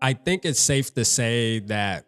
I think it's safe to say that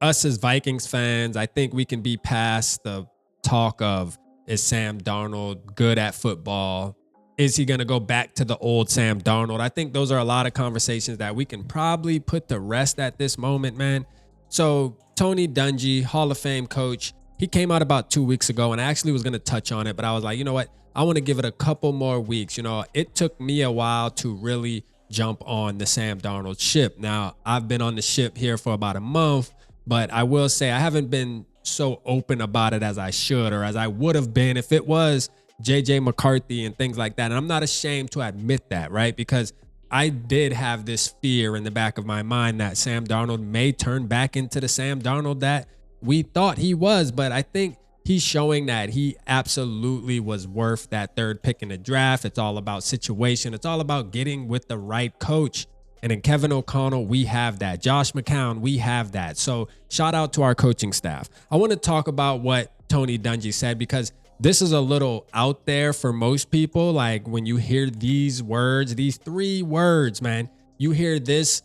us as Vikings fans, I think we can be past the talk of, is Sam Darnold good at football? Is he going to go back to the old Sam Darnold? I think those are a lot of conversations that we can probably put to rest at this moment, man. So Tony Dungy, Hall of Fame coach, he came out about 2 weeks ago, and I actually was going to touch on it, but I was like, you know what? I want to give it a couple more weeks. You know, it took me a while to really jump on the Sam Darnold ship. Now, I've been on the ship here for about a month, but I will say I haven't been so open about it as I should, or as I would have been if it was JJ McCarthy and things like that. And I'm not ashamed to admit that, right? Because I did have this fear in the back of my mind that Sam Darnold may turn back into the Sam Darnold that we thought he was. But I think he's showing that he absolutely was worth that third pick in the draft. It's all about situation. It's all about getting with the right coach. And in Kevin O'Connell, we have that. Josh McCown, we have that. So shout out to our coaching staff. I want to talk about what Tony Dungy said, because this is a little out there for most people. Like when you hear these words, these 3 words, man, you hear this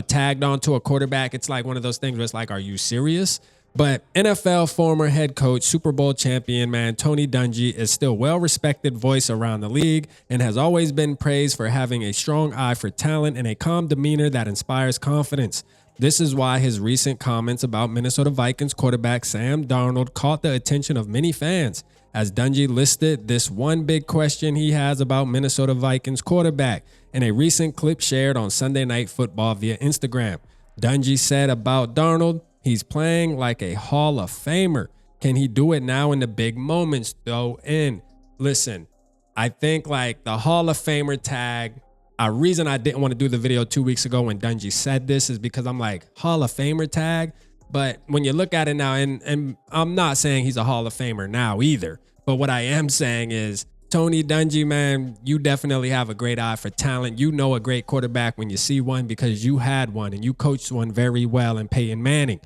tagged onto a quarterback. It's like one of those things where it's like, are you serious? But NFL former head coach, Super Bowl champion, man, Tony Dungy is still well-respected voice around the league and has always been praised for having a strong eye for talent and a calm demeanor that inspires confidence. This is why his recent comments about Minnesota Vikings quarterback Sam Darnold caught the attention of many fans, as Dungy listed this one big question he has about Minnesota Vikings quarterback in a recent clip shared on Sunday Night Football via Instagram. Dungy said about Darnold, he's playing like a Hall of Famer. Can he do it now in the big moments, though? And listen, I think like the Hall of Famer tag, a reason I didn't want to do the video 2 weeks ago when Dungy said this is because I'm like, Hall of Famer tag? But when you look at it now, and I'm not saying he's a Hall of Famer now either, but what I am saying is, Tony Dungy, man, you definitely have a great eye for talent. You know a great quarterback when you see one because you had one and you coached one very well in Peyton Manning.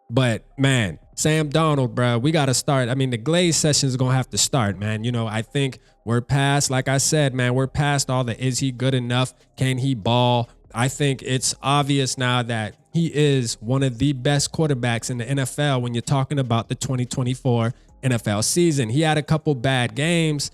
But, man, Sam Darnold, bro, we got to start. I mean, the Glaze session is going to have to start, man. You know, I think we're past, like I said, man, we're past all the is he good enough? Can he ball? I think it's obvious now that he is one of the best quarterbacks in the NFL when you're talking about the 2024 NFL season. He had a couple bad games,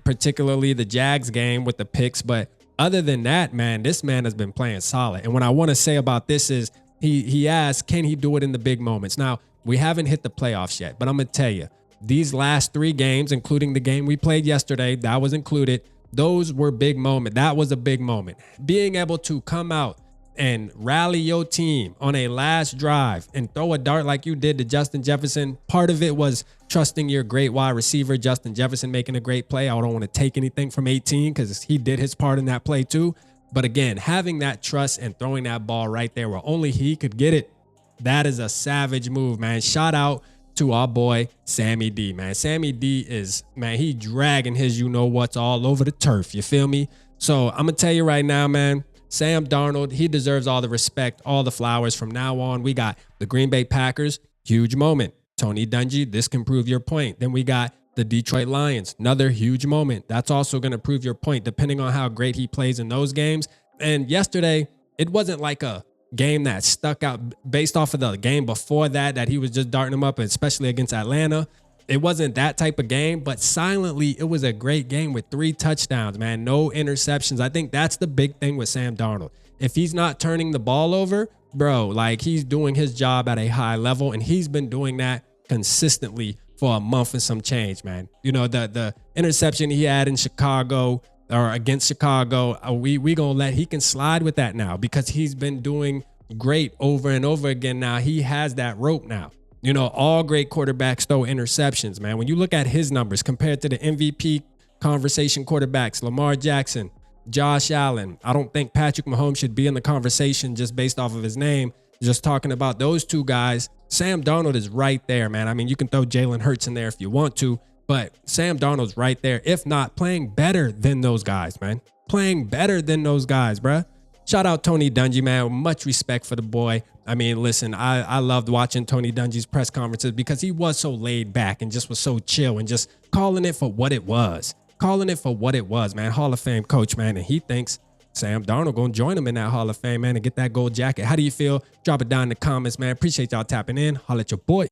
particularly the Jags game with the picks. But other than that, man, this man has been playing solid. And what I want to say about this is he asked, can he do it in the big moments? Now, we haven't hit the playoffs yet, but I'm going to tell you, these last 3 games, including the game we played yesterday, that was included, those were big moments. That was a big moment. Being able to come out and rally your team on a last drive and throw a dart like you did to Justin Jefferson. Part of it was trusting your great wide receiver, Justin Jefferson, making a great play. I don't want to take anything from 18 because he did his part in that play too. But again, having that trust and throwing that ball right there where only he could get it, that is a savage move, man. Shout out to our boy, Sammy D, man. Sammy D is, man, he dragging his you-know-what's all over the turf. You feel me? So I'm going to tell you right now, man, Sam Darnold, he deserves all the respect, all the flowers. From now on, we got the Green Bay Packers, huge moment. Tony Dungy, this can prove your point. Then we got the Detroit Lions, another huge moment. That's also going to prove your point, depending on how great he plays in those games. And yesterday, it wasn't like a game that stuck out based off of the game before that he was just darting them up, especially against Atlanta. It wasn't that type of game, but silently, it was a great game with 3 touchdowns, man. No interceptions. I think that's the big thing with Sam Darnold. If he's not turning the ball over, bro, like he's doing his job at a high level, and he's been doing that consistently for a month and some change, man. You know, the interception he had in Chicago or against Chicago, he can slide with that now because he's been doing great over and over again now. He has that rope now. You know, all great quarterbacks throw interceptions, man. When you look at his numbers compared to the MVP conversation quarterbacks, Lamar Jackson, Josh Allen, I don't think Patrick Mahomes should be in the conversation just based off of his name. Just talking about those 2 guys, Sam Darnold is right there, man. I mean, you can throw Jalen Hurts in there if you want to, but Sam Darnold's right there. If not, playing better than those guys, man. Playing better than those guys, bruh. Shout out Tony Dungy, man. Much respect for the boy. I mean, listen, I loved watching Tony Dungy's press conferences because he was so laid back and just was so chill and just calling it for what it was. Calling it for what it was, man. Hall of Fame coach, man. And he thinks Sam Darnold gonna join him in that Hall of Fame, man, and get that gold jacket. How do you feel? Drop it down in the comments, man. Appreciate y'all tapping in. Holla at your boy.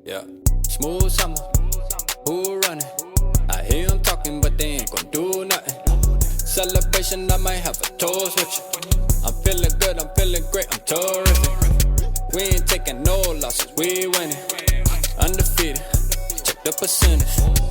Yeah, smooth summer, who running? I hear them talking, but they ain't gonna do nothing. Celebration, I might have a toast with you. I'm feeling good, I'm feeling great, I'm terrific. We ain't taking no losses, we winning. Undefeated, check the percentage.